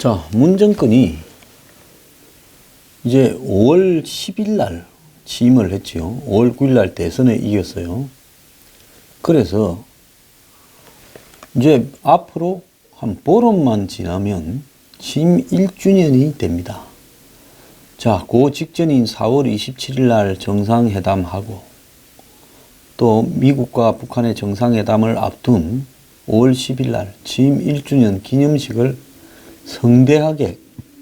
자, 문 정권이 이제 5월 10일 날 취임을 했지요. 5월 9일 날 대선에 이겼어요. 그래서 이제 앞으로 한 보름만 지나면 취임 1주년이 됩니다. 자, 그 직전인 4월 27일 날 정상회담하고 또 미국과 북한의 정상회담을 앞둔 5월 10일 날 취임 1주년 기념식을 성대하게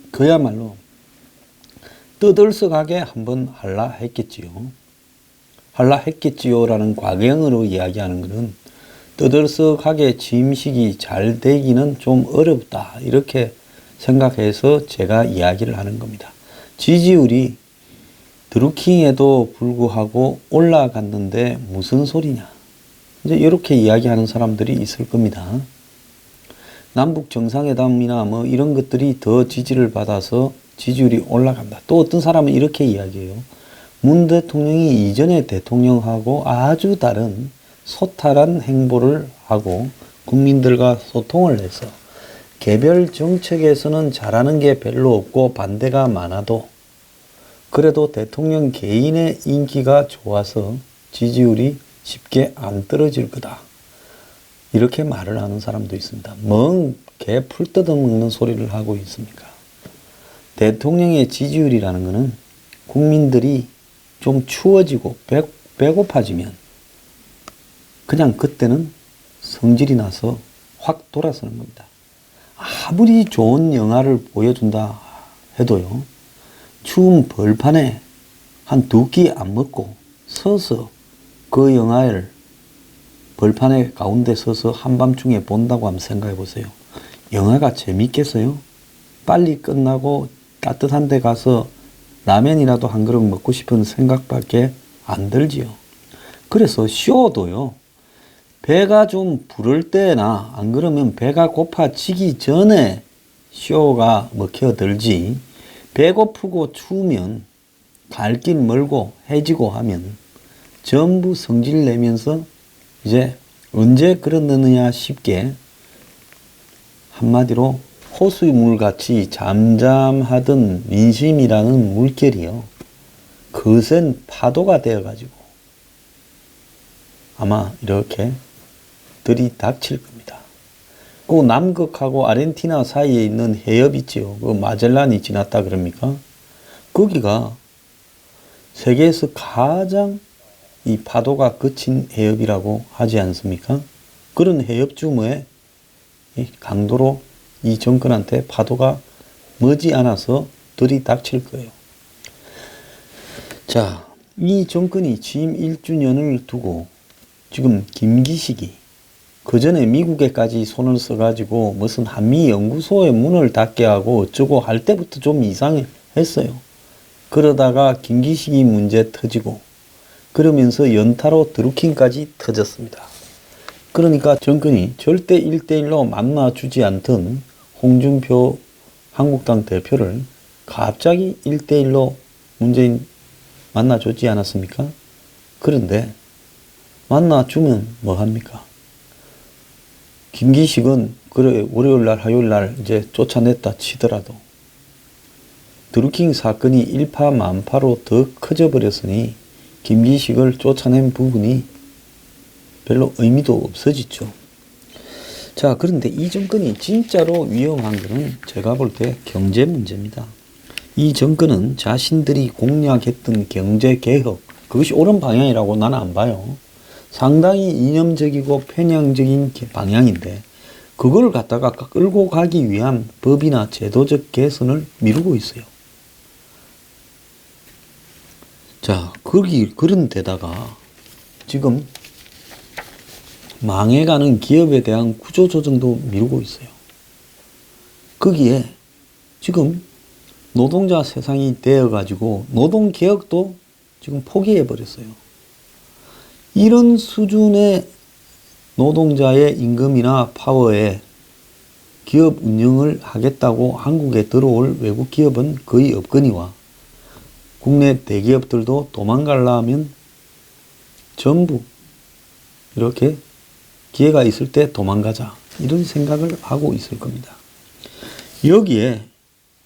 그야말로 떠들썩하게 한번 할라 했겠지요. 할라 했겠지요라는 과거형으로 이야기하는 것은 떠들썩하게 취임식이 잘 되기는 좀 어렵다 이렇게 생각해서 제가 이야기를 하는 겁니다. 지지율이 드루킹에도 불구하고 올라갔는데 무슨 소리냐 이제 이렇게 이야기하는 사람들이 있을 겁니다. 남북 정상회담이나 뭐 이런 것들이 더 지지를 받아서 지지율이 올라간다. 또 어떤 사람은 이렇게 이야기해요. 문 대통령이 이전의 대통령하고 아주 다른 소탈한 행보를 하고 국민들과 소통을 해서 개별 정책에서는 잘하는 게 별로 없고 반대가 많아도 그래도 대통령 개인의 인기가 좋아서 지지율이 쉽게 안 떨어질 거다. 이렇게 말을 하는 사람도 있습니다. 멍 개 풀 뜯어먹는 소리를 하고 있습니까? 대통령의 지지율이라는 것은 국민들이 좀 추워지고 배고파지면 그냥 그때는 성질이 나서 확 돌아서는 겁니다. 아무리 좋은 영화를 보여준다 해도요. 추운 벌판에 한 두 끼 안 먹고 서서 그 영화를 벌판에 가운데 서서 한밤중에 본다고 한번 생각해 보세요. 영화가 재밌겠어요? 빨리 끝나고 따뜻한 데 가서 라면이라도 한 그릇 먹고 싶은 생각밖에 안 들지요. 그래서 쇼도요. 배가 좀 부를 때나 안 그러면 배가 고파지기 전에 쇼가 먹혀들지 배고프고 추우면 갈 길 멀고 해지고 하면 전부 성질 내면서 이제 언제 그러느냐 싶게 한마디로 호수물같이 잠잠하던 민심이라는 물결이요. 거센 파도가 되어가지고 아마 이렇게 들이닥칠 겁니다. 그 남극하고 아르헨티나 사이에 있는 해협 있지요. 그 마젤란이 지났다 그럽니까? 거기가 세계에서 가장 이 파도가 그친 해협이라고 하지 않습니까? 그런 해협 주머에 강도로 이 정권한테 파도가 머지않아서 들이닥칠 거예요. 자, 이 정권이 취임 1주년을 두고 지금 김기식이 그 전에 미국에까지 손을 써가지고 무슨 한미연구소의 문을 닫게 하고 어쩌고 할 때부터 좀 이상했어요. 그러다가 김기식이 문제 터지고 그러면서 연타로 드루킹까지 터졌습니다. 그러니까 정권이 절대 1대1로 만나주지 않던 홍준표 한국당 대표를 갑자기 1대1로 문재인 만나줬지 않았습니까? 그런데 만나주면 뭐합니까? 김기식은 그래 월요일날 화요일날 이제 쫓아냈다 치더라도 드루킹 사건이 일파만파로 더 커져 버렸으니 김기식을 쫓아낸 부분이 별로 의미도 없어지죠. 자, 그런데 이 정권이 진짜로 위험한 것은 제가 볼 때 경제 문제입니다. 이 정권은 자신들이 공약했던 경제개혁, 그것이 옳은 방향이라고 나는 안 봐요. 상당히 이념적이고 편향적인 방향인데 그걸 갖다가 끌고 가기 위한 법이나 제도적 개선을 미루고 있어요. 자, 그런 데다가 지금 망해가는 기업에 대한 구조조정도 미루고 있어요. 거기에 지금 노동자 세상이 되어가지고 노동개혁도 지금 포기해버렸어요. 이런 수준의 노동자의 임금이나 파워에 기업 운영을 하겠다고 한국에 들어올 외국 기업은 거의 없거니와 국내 대기업들도 도망가려면 전부 이렇게 기회가 있을 때 도망가자 이런 생각을 하고 있을 겁니다. 여기에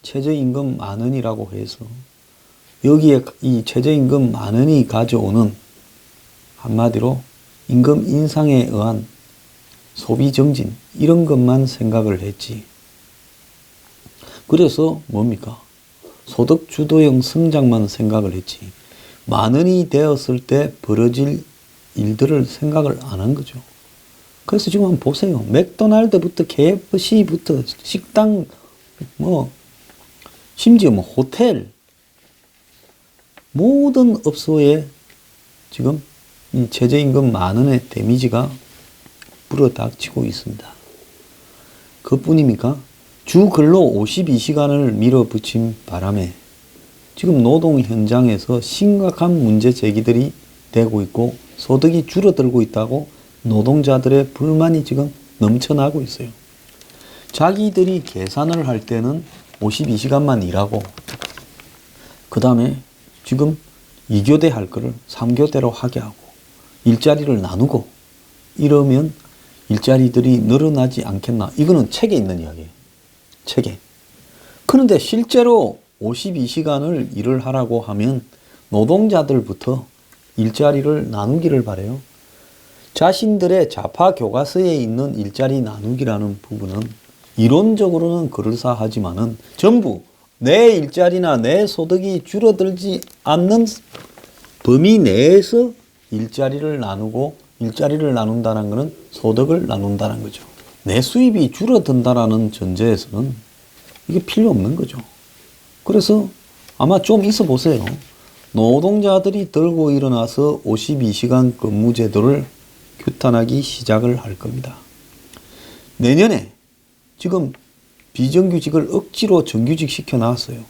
최저임금 10,000원이라고 해서 여기에 이 최저임금 10,000원이 가져오는 한마디로 임금 인상에 의한 소비 정진 이런 것만 생각을 했지. 그래서 뭡니까? 소득 주도형 성장만 생각을 했지. 10,000원이 되었을 때 벌어질 일들을 생각을 안 한 거죠. 그래서 지금 한번 보세요. 맥도날드부터 KFC부터 식당 심지어 호텔 모든 업소에 지금 이 최저임금 10,000원의 데미지가 불어닥치고 있습니다. 그뿐입니까? 주 근로 52시간을 밀어붙인 바람에 지금 노동 현장에서 심각한 문제 제기들이 되고 있고 소득이 줄어들고 있다고 노동자들의 불만이 지금 넘쳐나고 있어요. 자기들이 계산을 할 때는 52시간만 일하고 그 다음에 지금 2교대 할 거를 3교대로 하게 하고 일자리를 나누고 이러면 일자리들이 늘어나지 않겠나. 이거는 책에 있는 이야기예요. 책에. 그런데 실제로 52시간을 일을 하라고 하면 노동자들부터 일자리를 나누기를 바래요. 자신들의 좌파 교과서에 있는 일자리 나누기라는 부분은 이론적으로는 그럴싸하지만은 전부 내 일자리나 내 소득이 줄어들지 않는 범위 내에서 일자리를 나누고 일자리를 나눈다는 것은 소득을 나눈다는 거죠. 내 수입이 줄어든다라는 전제에서는 이게 필요 없는 거죠. 그래서 아마 좀 있어 보세요. 노동자들이 들고 일어나서 52시간 근무제도를 규탄하기 시작을 할 겁니다. 내년에 지금 비정규직을 억지로 정규직 시켜놨어요.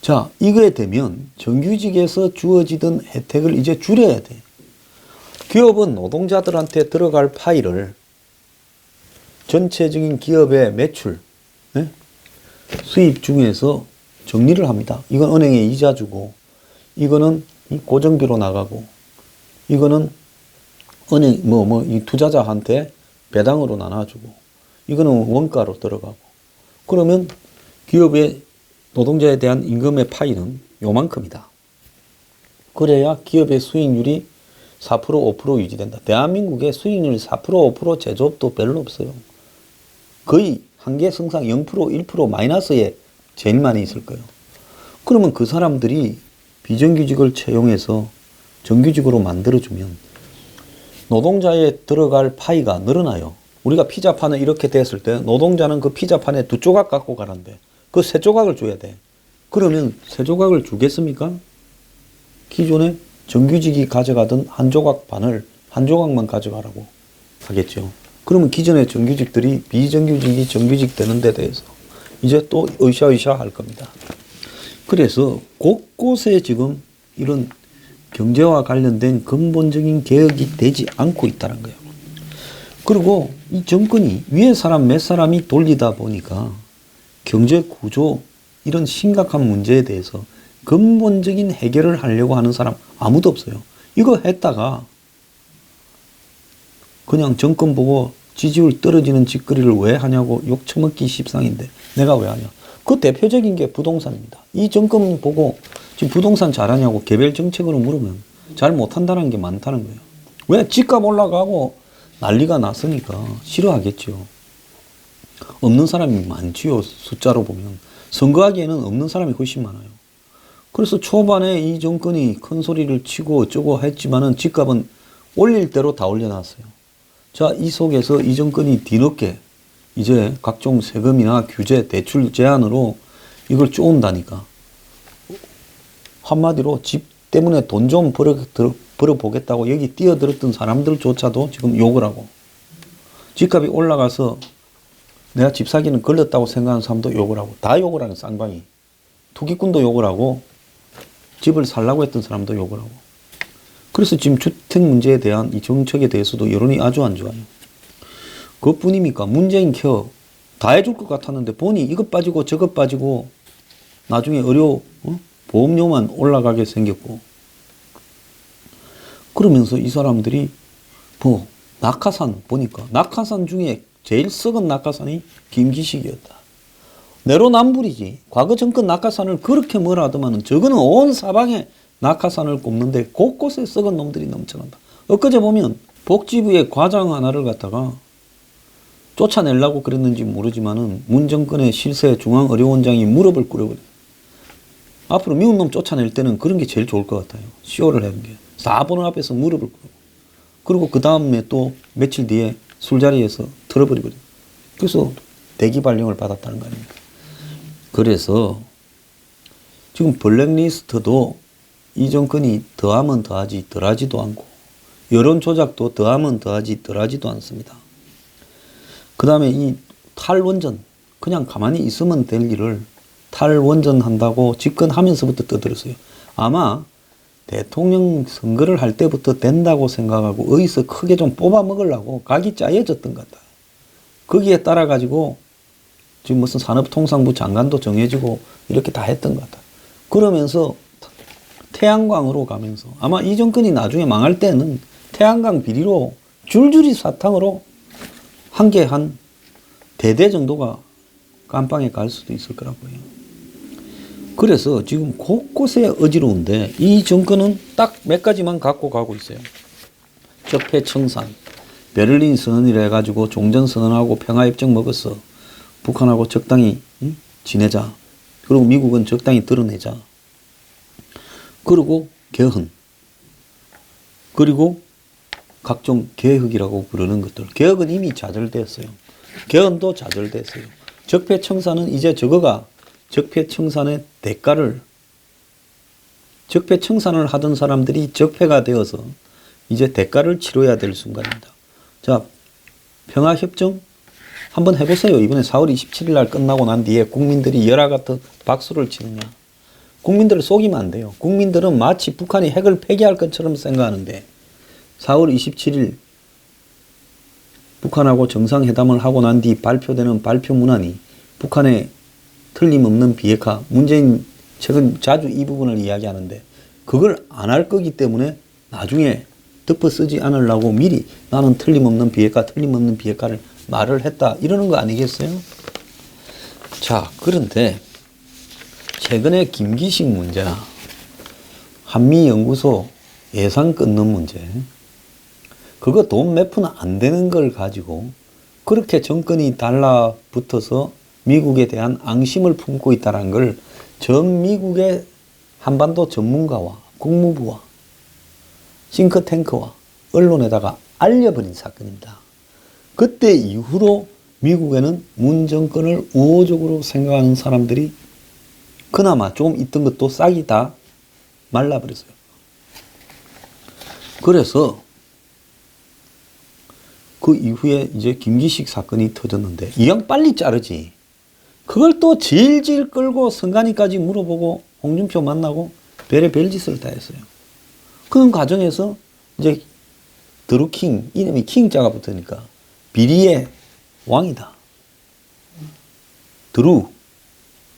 자, 이거에 되면 정규직에서 주어지던 혜택을 이제 줄여야 돼. 기업은 노동자들한테 들어갈 파이를 전체적인 기업의 매출, 수입 중에서 정리를 합니다. 이건 은행에 이자 주고, 이거는 고정비로 나가고, 이거는 은행, 이 투자자한테 배당으로 나눠주고, 이거는 원가로 들어가고. 그러면 기업의 노동자에 대한 임금의 파이는 요만큼이다. 그래야 기업의 수익률이 4%, 5% 유지된다. 대한민국의 수익률 4%, 5% 제조업도 별로 없어요. 거의 한계 성상 0%, 1% 마이너스에 제일 많이 있을 거예요. 그러면 그 사람들이 비정규직을 채용해서 정규직으로 만들어주면 노동자에 들어갈 파이가 늘어나요. 우리가 피자판을 이렇게 됐을 때 노동자는 그 피자판에 2조각 갖고 가는데 그 3조각을 줘야 돼. 그러면 3조각을 주겠습니까? 기존에 정규직이 가져가던 1조각 반을 1조각만 가져가라고 하겠죠. 그러면 기존의 정규직들이 비정규직이 정규직 되는 데 대해서 이제 또 으쌰으쌰 할 겁니다. 그래서 곳곳에 지금 이런 경제와 관련된 근본적인 개혁이 되지 않고 있다는 거예요. 그리고 이 정권이 위에 사람 몇 사람이 돌리다 보니까 경제 구조 이런 심각한 문제에 대해서 근본적인 해결을 하려고 하는 사람 아무도 없어요. 이거 했다가 그냥 정권 보고 지지율 떨어지는 짓거리를 왜 하냐고 욕 처먹기 십상인데 내가 왜 하냐. 그 대표적인 게 부동산입니다. 이 정권 보고 지금 부동산 잘하냐고 개별 정책으로 물으면 잘 못한다는 게 많다는 거예요. 왜? 집값 올라가고 난리가 났으니까 싫어하겠죠. 없는 사람이 많지요. 숫자로 보면. 선거하기에는 없는 사람이 훨씬 많아요. 그래서 초반에 이 정권이 큰 소리를 치고 어쩌고 했지만은 집값은 올릴 대로 다 올려놨어요. 자, 이 속에서 이 정권이 뒤늦게 이제 각종 세금이나 규제, 대출 제한으로 이걸 쪼은다니까. 한마디로 집 때문에 돈 좀 벌어보겠다고 여기 뛰어들었던 사람들조차도 지금 욕을 하고, 집값이 올라가서 내가 집 사기는 걸렸다고 생각하는 사람도 욕을 하고, 다 욕을 하는 쌍방이. 투기꾼도 욕을 하고, 집을 살라고 했던 사람도 욕을 하고. 그래서 지금 주택 문제에 대한 이 정책에 대해서도 여론이 아주 안 좋아요. 그것뿐입니까? 문재인 케어 다 해줄 것 같았는데 보니 이것 빠지고 저것 빠지고 나중에 보험료만 올라가게 생겼고, 그러면서 이 사람들이 낙하산 보니까 낙하산 중에 제일 썩은 낙하산이 김기식이었다. 내로남불이지. 과거 정권 낙하산을 그렇게 뭐라 하더만은 저거는 온 사방에 낙하산을 꼽는데 곳곳에 썩은 놈들이 넘쳐난다. 엊그제 보면 복지부의 과장 하나를 갖다가 쫓아내려고 그랬는지 모르지만은 문 정권의 실세 중앙의료원장이 무릎을 꿇어버렸어요. 앞으로 미운 놈 쫓아낼 때는 그런 게 제일 좋을 것 같아요. 쇼를 하는 게. 4번을 앞에서 무릎을 꿇고. 그리고 그 다음에 또 며칠 뒤에 술자리에서 털어버리거든요. 그래서 대기 발령을 받았다는 거 아닙니까? 그래서 지금 블랙리스트도 이 정권이 더하면 더하지 덜하지도 않고 여론 조작도 더하면 더하지 덜하지도 않습니다. 그 다음에 이 탈원전, 그냥 가만히 있으면 될 일을 탈원전 한다고 집권하면서부터 떠들었어요. 아마 대통령 선거를 할 때부터 된다고 생각하고 어디서 크게 좀 뽑아 먹으려고 각이 짜여졌던 것 같다. 거기에 따라 가지고 지금 무슨 산업통상부 장관도 정해지고 이렇게 다 했던 것 같다. 그러면서 태양광으로 가면서 아마 이 정권이 나중에 망할 때는 태양광 비리로 줄줄이 사탕으로 한 개 한 대대 정도가 깜빵에 갈 수도 있을 거라고요. 그래서 지금 곳곳에 어지러운데 이 정권은 딱 몇 가지만 갖고 가고 있어요. 적폐청산, 베를린 선언이라 해가지고 종전선언하고 평화협정 먹었어. 북한하고 적당히 지내자. 그리고 미국은 적당히 드러내자. 그리고 개헌. 그리고 각종 개혁이라고 부르는 것들. 개혁은 이미 좌절됐어요. 개헌도 좌절됐어요. 적폐청산은 이제 저거가 적폐청산의 대가를, 적폐청산을 하던 사람들이 적폐가 되어서 이제 대가를 치러야 될 순간입니다. 자, 평화협정 한번 해보세요. 이번에 4월 27일 날 끝나고 난 뒤에 국민들이 열화 같은 박수를 치느냐. 국민들을 속이면 안 돼요. 국민들은 마치 북한이 핵을 폐기할 것처럼 생각하는데 4월 27일 북한하고 정상회담을 하고 난 뒤 발표되는 발표문안이 북한의 틀림없는 비핵화, 문재인 최근 자주 이 부분을 이야기하는데 그걸 안 할 거기 때문에 나중에 덮어 쓰지 않으려고 미리 나는 틀림없는 비핵화, 틀림없는 비핵화를 말을 했다. 이러는 거 아니겠어요? 자, 그런데 최근에 김기식 문제나 한미연구소 예산 끊는 문제, 그거 돈 몇 푼 안 되는 걸 가지고 그렇게 정권이 달라붙어서 미국에 대한 앙심을 품고 있다는 걸 전 미국의 한반도 전문가와 국무부와 싱크탱크와 언론에다가 알려버린 사건입니다. 그때 이후로 미국에는 문 정권을 우호적으로 생각하는 사람들이 그나마 조금 있던 것도 싹이 다 말라버렸어요. 그래서 그 이후에 이제 김기식 사건이 터졌는데 이왕 빨리 자르지. 그걸 또 질질 끌고 선관위까지 물어보고 홍준표 만나고 별의 짓을 다 했어요. 그런 과정에서 이제 드루킹, 이름이 킹자가 붙으니까 비리의 왕이다. 드루.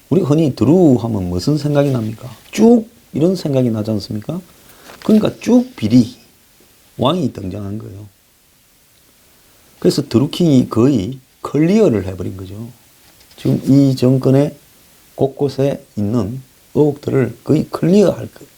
우리 흔히 드루 하면 무슨 생각이 납니까? 쭉 이런 생각이 나지 않습니까? 그러니까 쭉 비리 왕이 등장한 거예요. 그래서 드루킹이 거의 클리어를 해버린 거죠. 지금 이 정권의 곳곳에 있는 의혹들을 거의 클리어할 거예요.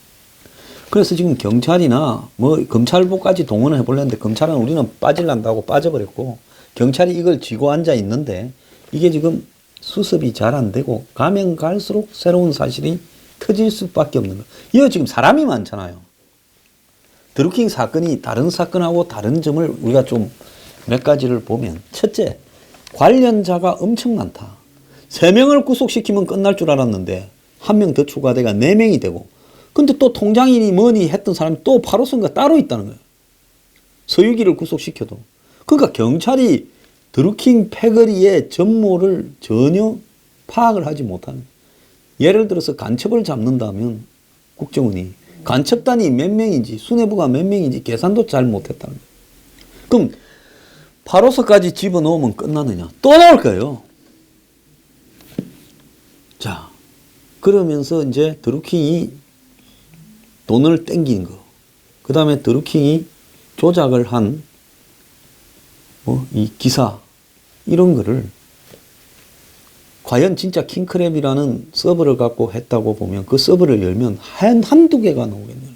그래서 지금 경찰이나 뭐 검찰부까지 동원을 해보려는데 검찰은 우리는 빠질란다고 빠져버렸고 경찰이 이걸 쥐고 앉아 있는데 이게 지금 수습이 잘 안 되고 가면 갈수록 새로운 사실이 터질 수밖에 없는 거예요. 이거 지금 사람이 많잖아요. 드루킹 사건이 다른 사건하고 다른 점을 우리가 좀 몇 가지를 보면 첫째, 관련자가 엄청 많다. 3명을 구속시키면 끝날 줄 알았는데 1명 더 추가돼가 4명이 되고 근데 또 통장이니 뭐니 했던 사람이 또 8호선가 따로 있다는 거예요. 서유기를 구속시켜도. 그러니까 경찰이 드루킹 패거리의 전모를 전혀 파악을 하지 못하는 거예요. 예를 들어서 간첩을 잡는다면 국정원이 간첩단이 몇 명인지 수뇌부가 몇 명인지 계산도 잘 못했다는 거예요. 그럼 8호선까지 집어넣으면 끝나느냐? 또 나올 거예요. 자, 그러면서 이제 드루킹이 돈을 땡긴 거. 그 다음에 드루킹이 조작을 한, 이 기사, 이런 거를 과연 진짜 킹크랩이라는 서버를 갖고 했다고 보면 그 서버를 열면 한두 개가 나오겠네요.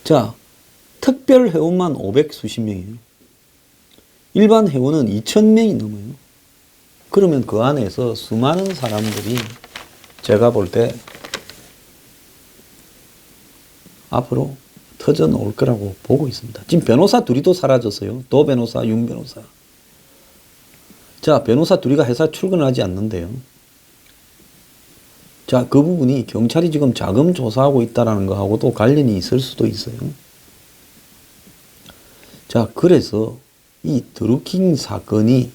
자, 특별 회원만 500 수십 명이에요. 일반 회원은 2,000명이 넘어요. 그러면 그 안에서 수많은 사람들이 제가 볼 때 앞으로 터져 나올 거라고 보고 있습니다. 지금 변호사 둘이도 사라졌어요. 도 변호사, 윤 변호사. 자, 변호사 둘이가 회사 출근을 하지 않는데요. 자, 그 부분이 경찰이 지금 자금 조사하고 있다는 거하고도 관련이 있을 수도 있어요. 자, 그래서 이 드루킹 사건이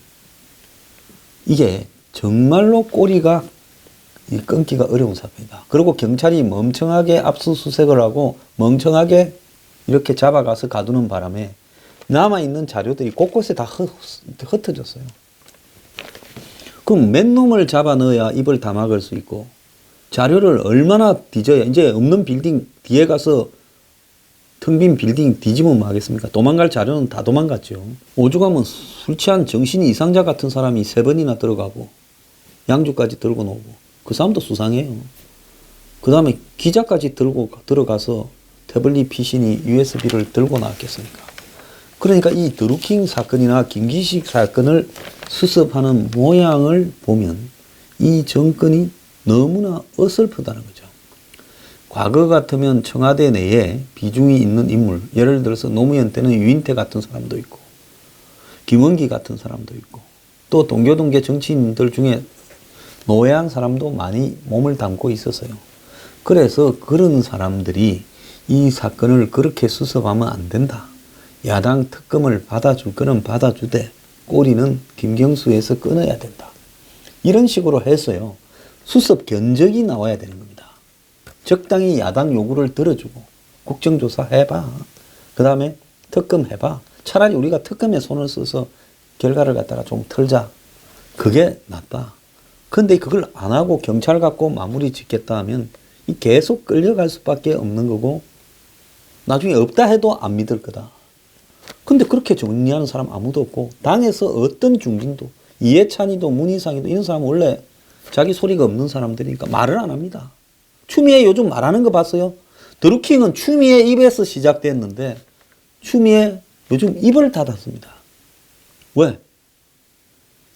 이게 정말로 꼬리가 끊기가 어려운 사건이다. 그리고 경찰이 멍청하게 압수수색을 하고 멍청하게 이렇게 잡아가서 가두는 바람에 남아있는 자료들이 곳곳에 다 흩어졌어요. 그럼 몇 놈을 잡아 넣어야 입을 다 막을 수 있고 자료를 얼마나 뒤져야 이제 없는 빌딩 뒤에 가서 텅 빈 빌딩 뒤집으면 하겠습니까? 도망갈 자료는 다 도망갔죠. 오죽하면 술 취한 정신이 이상자 같은 사람이 3번이나 들어가고 양주까지 들고 나오고 그 사람도 수상해요. 그 다음에 기자까지 들어가서 태블릿 PC니 USB를 들고 나왔겠습니까? 그러니까 이 드루킹 사건이나 김기식 사건을 수습하는 모양을 보면 이 정권이 너무나 어설프다는 거죠. 과거 같으면 청와대 내에 비중이 있는 인물, 예를 들어서 노무현 때는 유인태 같은 사람도 있고 김원기 같은 사람도 있고 또 동교동계 정치인들 중에 노회한 사람도 많이 몸을 담고 있었어요. 그래서 그런 사람들이 이 사건을 그렇게 수습하면 안 된다. 야당 특검을 받아줄 거는 받아주되 꼬리는 김경수에서 끊어야 된다. 이런 식으로 해서요. 수습 견적이 나와야 되는 겁니다. 적당히 야당 요구를 들어주고 국정조사 해봐. 그 다음에 특검 해봐. 차라리 우리가 특검에 손을 써서 결과를 갖다가 좀 털자. 그게 낫다. 근데 그걸 안 하고 경찰 갖고 마무리 짓겠다 하면 계속 끌려갈 수밖에 없는 거고 나중에 없다 해도 안 믿을 거다. 근데 그렇게 정리하는 사람 아무도 없고 당에서 어떤 중진도 이해찬이도 문희상이도 이런 사람은 원래 자기 소리가 없는 사람들이니까 말을 안 합니다. 추미애 요즘 말하는 거 봤어요? 드루킹은 추미애 입에서 시작됐는데 추미애 요즘 입을 닫았습니다. 왜?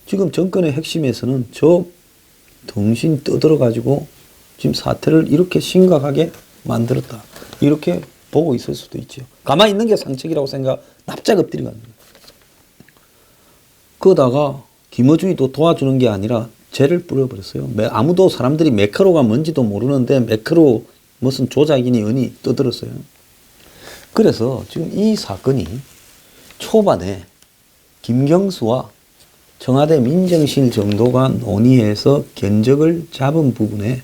지금 정권의 핵심에서는 저 덩신 떠들어가지고 지금 사태를 이렇게 심각하게 만들었다. 이렇게 보고 있을 수도 있죠. 가만히 있는 게 상책이라고 생각 납작 엎드리고 있는 거예요. 그러다가 김어준이도 도와주는 게 아니라 죄를 뿌려버렸어요. 아무도 사람들이 매크로가 뭔지도 모르는데 매크로 무슨 조작이니 은이 떠들었어요. 그래서 지금 이 사건이 초반에 김경수와 청와대 민정실 정도가 논의해서 견적을 잡은 부분에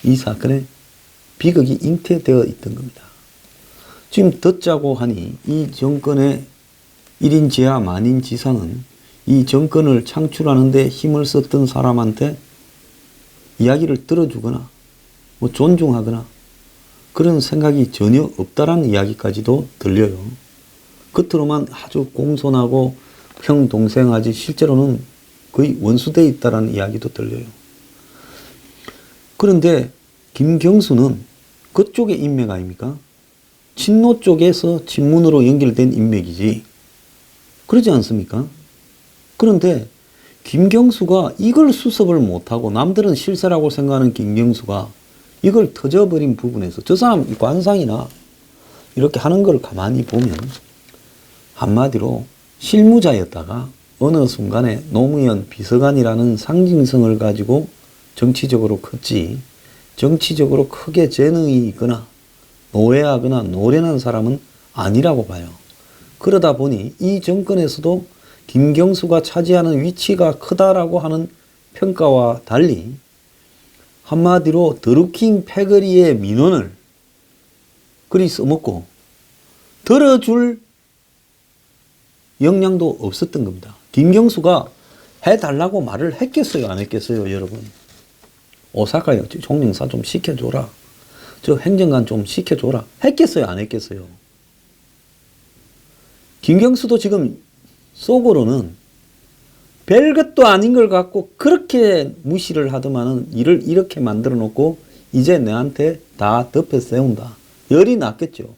이 사건의 비극이 잉태되어 있던 겁니다. 지금 듣자고 하니 이 정권의 1인 지하 만인 지사는 이 정권을 창출하는 데 힘을 썼던 사람한테 이야기를 들어주거나 뭐 존중하거나 그런 생각이 전혀 없다라는 이야기까지도 들려요. 겉으로만 아주 공손하고 형 동생 하지 실제로는 거의 원수되어 있다라는 이야기도 들려요. 그런데 김경수는 그쪽의 인맥 아닙니까? 친노 쪽에서 친문으로 연결된 인맥이지. 그러지 않습니까? 그런데 김경수가 이걸 수습을 못하고 남들은 실세라고 생각하는 김경수가 이걸 터져버린 부분에서 저 사람 관상이나 이렇게 하는 걸 가만히 보면 한마디로 실무자였다가 어느 순간에 노무현 비서관이라는 상징성을 가지고 정치적으로 컸지 정치적으로 크게 재능이 있거나 노예하거나 노련한 사람은 아니라고 봐요. 그러다 보니 이 정권에서도 김경수가 차지하는 위치가 크다라고 하는 평가와 달리 한마디로 드루킹 패거리의 민원을 그리 써먹고 들어줄 역량도 없었던 겁니다. 김경수가 해달라고 말을 했겠어요? 안 했겠어요? 여러분. 오사카에 총영사 좀 시켜줘라. 저 행정관 좀 시켜줘라. 했겠어요? 안 했겠어요? 김경수도 지금 속으로는 별것도 아닌 걸 갖고 그렇게 무시를 하더만은 일을 이렇게 만들어 놓고 이제 내한테 다 덮여 세운다. 열이 났겠죠.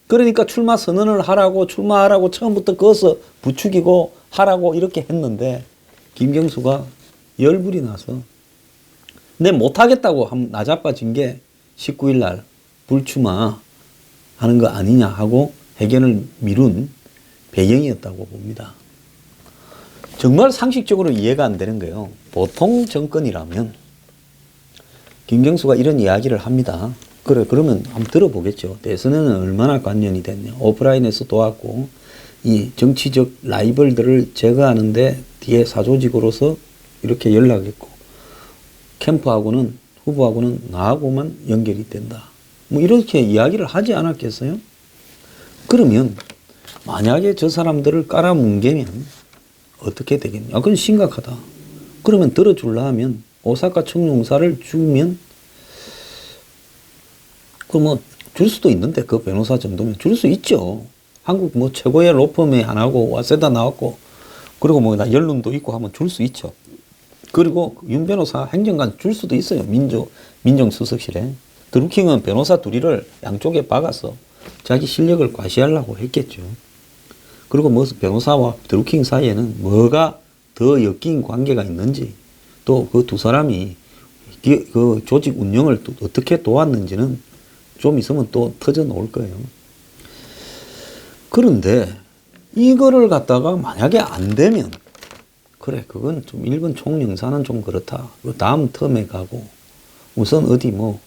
그러니까 출마 선언을 하라고 출마하라고 처음부터 거기서 부추기고 하라고 이렇게 했는데 김경수가 열불이 나서 내 못하겠다고 나자빠진 게 19일 날 불출마 하는 거 아니냐 하고 해견을 미룬 배경이었다고 봅니다. 정말 상식적으로 이해가 안 되는 거예요. 보통 정권이라면 김경수가 이런 이야기를 합니다. 그래, 그러면 한번 들어보겠죠. 대선에는 얼마나 관련이 됐냐. 오프라인에서 도왔고, 이 정치적 라이벌들을 제거하는데 뒤에 사조직으로서 이렇게 연락했고, 캠프하고는, 후보하고는 나하고만 연결이 된다. 뭐 이렇게 이야기를 하지 않았겠어요? 그러면 만약에 저 사람들을 깔아뭉개면 어떻게 되겠냐. 그건 심각하다. 그러면 들어줄라 하면 오사카 청룡사를 주면 그 뭐 줄 수도 있는데 그 변호사 정도면 줄 수 있죠. 한국 뭐 최고의 로펌의 하나고 와세다 나왔고 그리고 뭐 나 연륜도 있고 하면 줄 수 있죠. 그리고 윤 변호사 행정관 줄 수도 있어요. 민정수석실에. 드루킹은 변호사 둘이를 양쪽에 박아서 자기 실력을 과시하려고 했겠죠. 그리고 뭐 변호사와 드루킹 사이에는 뭐가 더 엮인 관계가 있는지 또 그 두 사람이 그 조직 운영을 또 어떻게 도왔는지는 좀 있으면 또 터져 나올 거예요. 그런데 이거를 갖다가 만약에 안 되면 그래 그건 좀 일본 총영사는 좀 그렇다. 다음 텀에 가고 우선 어디 뭐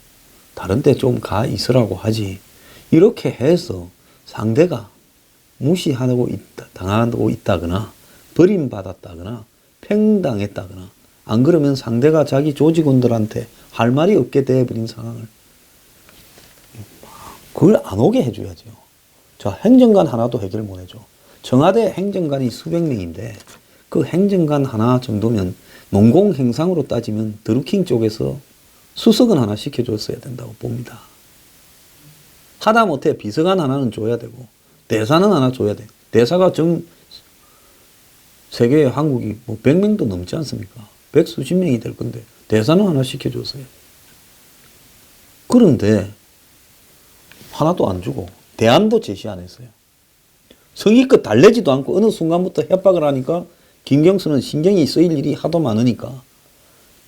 다른 데 좀 가 있으라고 하지. 이렇게 해서 상대가 무시하고 있다, 당하고 있다거나 버림받았다거나 팽당했다거나 안 그러면 상대가 자기 조직원들한테 할 말이 없게 돼버린 상황을 그걸 안 오게 해줘야죠. 자, 행정관 하나도 해결 못 해줘. 청와대 행정관이 수백 명인데 그 행정관 하나 정도면 농공행상으로 따지면 드루킹 쪽에서 수석은 하나 시켜줬어야 된다고 봅니다. 하다못해 비서관 하나는 줘야 되고 대사는 하나 줘야 돼. 대사가 세계 한국이 뭐 100명도 넘지 않습니까? 100수십 명이 될 건데 대사는 하나 시켜줬어요. 그런데 하나도 안 주고 대안도 제시 안 했어요. 성의껏 달래지도 않고 어느 순간부터 협박을 하니까 김경수는 신경이 쓰일 일이 하도 많으니까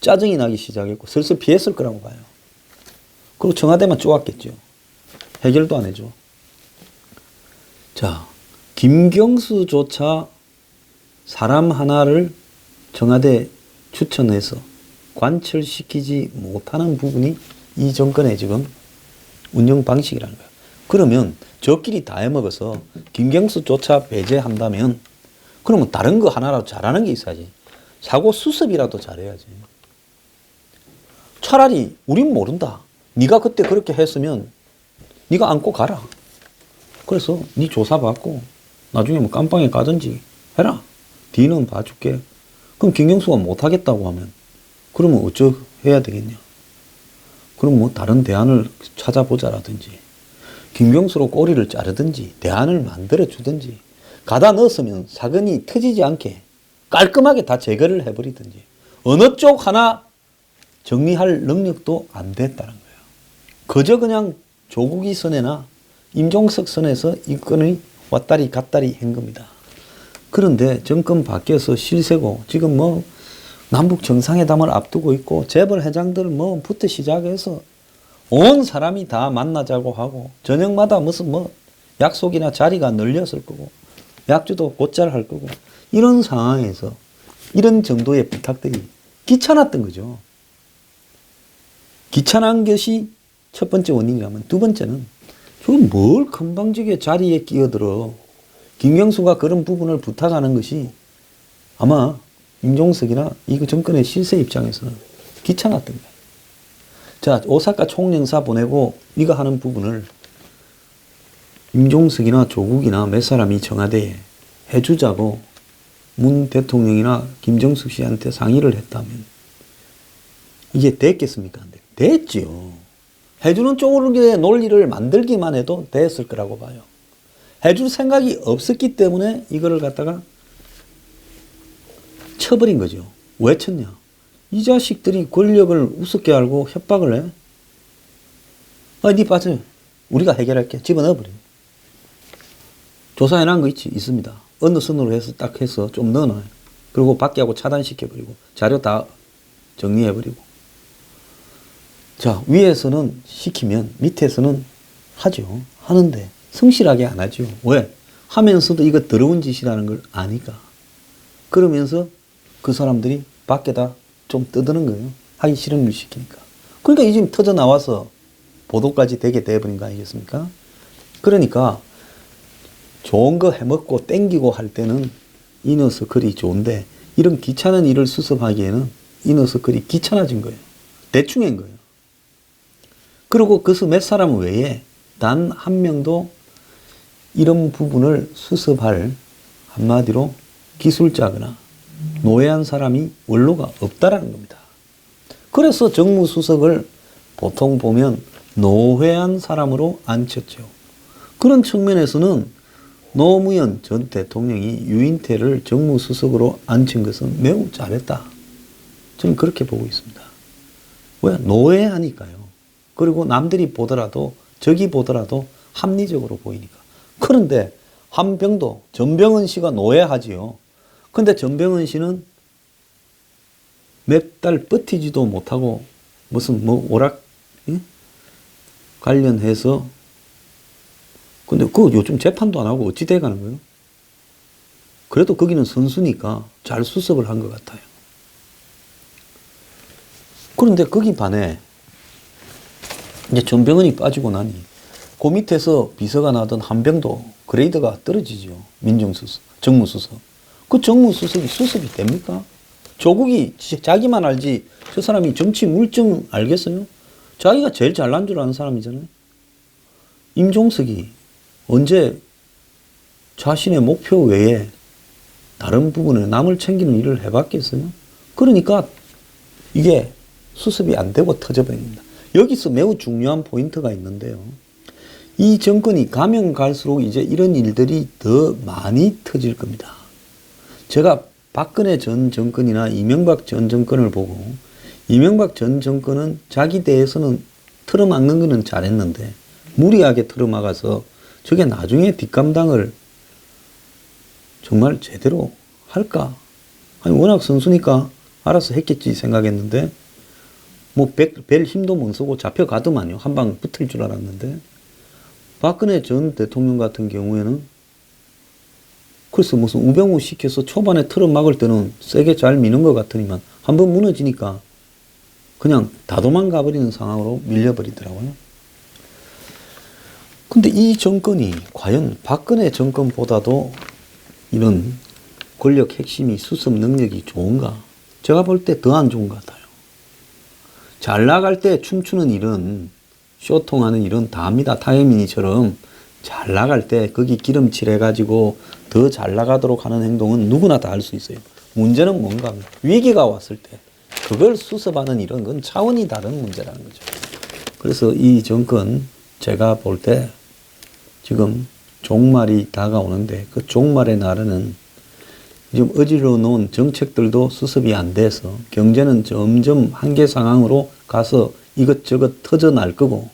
짜증이 나기 시작했고 슬슬 피했을 거라고 봐요. 그리고 청와대만 쪼았겠죠. 해결도 안 해줘. 자, 김경수조차 사람 하나를 청와대 추천해서 관철시키지 못하는 부분이 이 정권의 지금 운영 방식이라는 거예요. 그러면 저끼리 다 해먹어서 김경수조차 배제한다면 그러면 다른 거 하나라도 잘하는 게 있어야지. 사고 수습이라도 잘해야지. 차라리 우린 모른다. 네가 그때 그렇게 했으면 네가 안고 가라. 그래서 네 조사받고 나중에 뭐 깜빵에 가든지 해라. 뒤는 봐줄게. 그럼 김경수가 못하겠다고 하면 그러면 어쩌 해야 되겠냐. 그럼 뭐 다른 대안을 찾아보자라든지 김경수로 꼬리를 자르든지 대안을 만들어 주든지 가다 넣었으면 사건이 터지지 않게 깔끔하게 다 제거를 해버리든지 어느 쪽 하나 정리할 능력도 안 됐다는 거예요. 그저 그냥 조국이 선에나 임종석 선에서 이 건이 왔다리 갔다리 한 겁니다. 그런데 정권 바뀌어서 실세고 지금 뭐 남북 정상회담을 앞두고 있고 재벌 회장들 뭐부터 시작해서 온 사람이 다 만나자고 하고 저녁마다 무슨 뭐 약속이나 자리가 늘렸을 거고 약주도 곧잘 할 거고 이런 상황에서 이런 정도의 부탁들이 귀찮았던 거죠. 귀찮은 것이 첫 번째 원인이라면 두 번째는 저건 뭘 건방지게 자리에 끼어들어. 김경수가 그런 부분을 부탁하는 것이 아마 임종석이나 이 정권의 실세 입장에서는 귀찮았던 거예요. 자, 오사카 총영사 보내고 네가 하는 부분을 임종석이나 조국이나 몇 사람이 청와대에 해주자고 문 대통령이나 김정숙 씨한테 상의를 했다면 이게 됐겠습니까? 안 돼. 됐지요. 해주는 쪽으로의 논리를 만들기만 해도 됐을 거라고 봐요. 해줄 생각이 없었기 때문에 이거를 갖다가 쳐버린 거죠. 왜 쳤냐? 이 자식들이 권력을 우습게 알고 협박을 해. 니 빠져. 우리가 해결할게. 집어넣어버려. 조사해놓은 거 있습니다. 어느 선으로 해서 딱 해서 좀 넣어놔요. 그리고 밖에 하고 차단시켜버리고 자료 다 정리해버리고. 자, 위에서는 시키면 밑에서는 하죠. 하는데 성실하게 안 하죠. 왜? 하면서도 이거 더러운 짓이라는 걸 아니까. 그러면서 그 사람들이 밖에다 좀 떠드는 거예요. 하기 싫은 일 시키니까. 그러니까 이 지금 터져 나와서 보도까지 되게 돼버린 거 아니겠습니까? 그러니까 좋은 거 해먹고 땡기고 할 때는 이너서클이 좋은데 이런 귀찮은 일을 수습하기에는 이너서클이 귀찮아진 거예요. 대충인 거예요. 그리고 그래서 몇 사람 외에 단 한 명도 이런 부분을 수습할 한마디로 기술자거나 노예한 사람이 원로가 없다라는 겁니다. 그래서 정무수석을 보통 보면 노회한 사람으로 앉혔죠. 그런 측면에서는 노무현 전 대통령이 유인태를 정무수석으로 앉힌 것은 매우 잘했다. 저는 그렇게 보고 있습니다. 왜? 노회하니까요. 그리고 남들이 보더라도 적이 보더라도 합리적으로 보이니까. 그런데 한병도 전병헌 씨가 노예하지요. 근데 전병헌 씨는 몇 달 버티지도 못하고 무슨 오락 관련해서 근데 그거 요즘 재판도 안 하고 어찌 돼가는 거예요? 그래도 거기는 선수니까 잘 수습을 한 것 같아요. 그런데 거기 반해 이제 전병헌이 빠지고 나니 그 밑에서 비서가 나던 한병도 그레이드가 떨어지죠. 민정수석, 정무수석. 그 정무수석이 수습이 됩니까? 조국이 자기만 알지 저 사람이 정치 물정 알겠어요? 자기가 제일 잘난 줄 아는 사람이잖아요. 임종석이 언제 자신의 목표 외에 다른 부분에 남을 챙기는 일을 해봤겠어요? 그러니까 이게 수습이 안 되고 터져버립니다. 여기서 매우 중요한 포인트가 있는데요. 이 정권이 가면 갈수록 이제 이런 일들이 더 많이 터질 겁니다. 제가 박근혜 전 정권이나 이명박 전 정권을 보고 이명박 전 정권은 자기 대해서는 틀어막는 거는 잘했는데 무리하게 틀어막아서 저게 나중에 뒷감당을 정말 제대로 할까? 아니 워낙 선수니까 알아서 했겠지 생각했는데 뭐 별 힘도 못 쓰고 잡혀가더만요. 한 방 붙을 줄 알았는데 박근혜 전 대통령 같은 경우에는 그래서 무슨 우병우 시켜서 초반에 틀어 막을 때는 세게 잘 미는 것 같으니만 한번 무너지니까 그냥 다 도망가버리는 상황으로 밀려버리더라고요. 근데 이 정권이 과연 박근혜 정권보다도 이런 권력 핵심이 수습 능력이 좋은가? 제가 볼 때 더 안 좋은 것 같아요. 잘 나갈 때 춤추는 일은 쇼통하는 일은 다 합니다. 타이밍이처럼 잘 나갈 때 거기 기름칠 해가지고 더 잘 나가도록 하는 행동은 누구나 다 할 수 있어요. 문제는 뭔가 하면 위기가 왔을 때 그걸 수습하는 일은 그건 차원이 다른 문제라는 거죠. 그래서 이 정권 제가 볼 때 지금 종말이 다가오는데 그 종말의 날에는 지금 어지러워 놓은 정책들도 수습이 안 돼서 경제는 점점 한계 상황으로 가서 이것저것 터져날 거고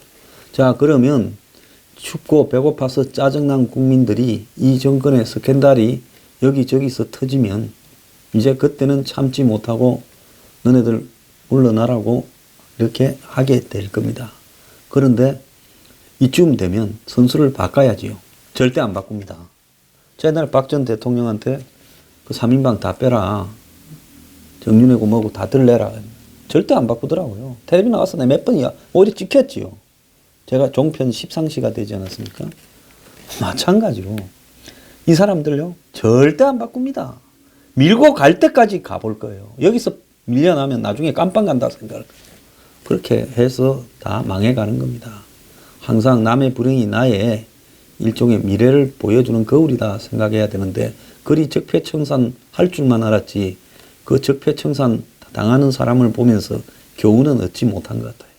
자 그러면 춥고 배고파서 짜증난 국민들이 이 정권의 스캔들이 여기저기서 터지면 이제 그때는 참지 못하고 너네들 물러나라고 이렇게 하게 될 겁니다. 그런데 이쯤 되면 선수를 바꿔야지요. 절대 안 바꿉니다. 제가 옛날 박 전 대통령한테 그 3인방 다 빼라. 정윤회고 뭐고 다 들내라. 절대 안 바꾸더라고요. 텔레비 나와서 내가 몇 번이야. 오히려 찍혔지요. 제가 종편 십상시가 되지 않았습니까? 마찬가지로 이 사람들요. 절대 안 바꿉니다. 밀고 갈 때까지 가볼 거예요. 여기서 밀려나면 나중에 깜빵 간다 생각할 거예요. 그렇게 해서 다 망해가는 겁니다. 항상 남의 불행이 나의 일종의 미래를 보여주는 거울이다 생각해야 되는데 그리 적폐청산 할 줄만 알았지 그 적폐청산 당하는 사람을 보면서 교훈은 얻지 못한 것 같아요.